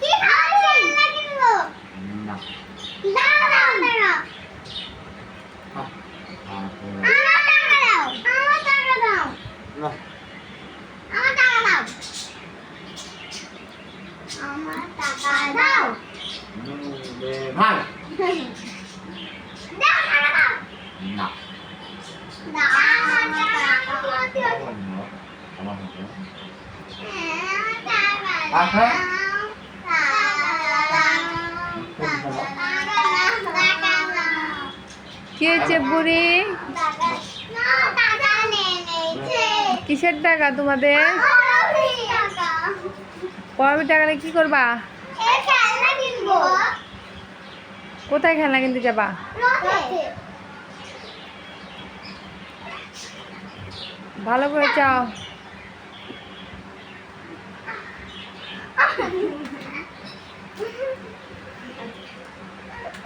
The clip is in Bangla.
কি খাচ্ছেন না কিনবো না দাও দাও দাও আমার টাকা দাও আমার টাকা দাও না আমার টাকা দাও আমার টাকা দাও ভাই দাও টাকা দাও না দাও আমার টাকা দাও আমার টাকা কি হয়েছে বুড়ি? কিসের টাকা তোমাদের? কবে টাকা কি করবা? কোথায় খেলনা কিনতে যাবা? ভালো করে চাও।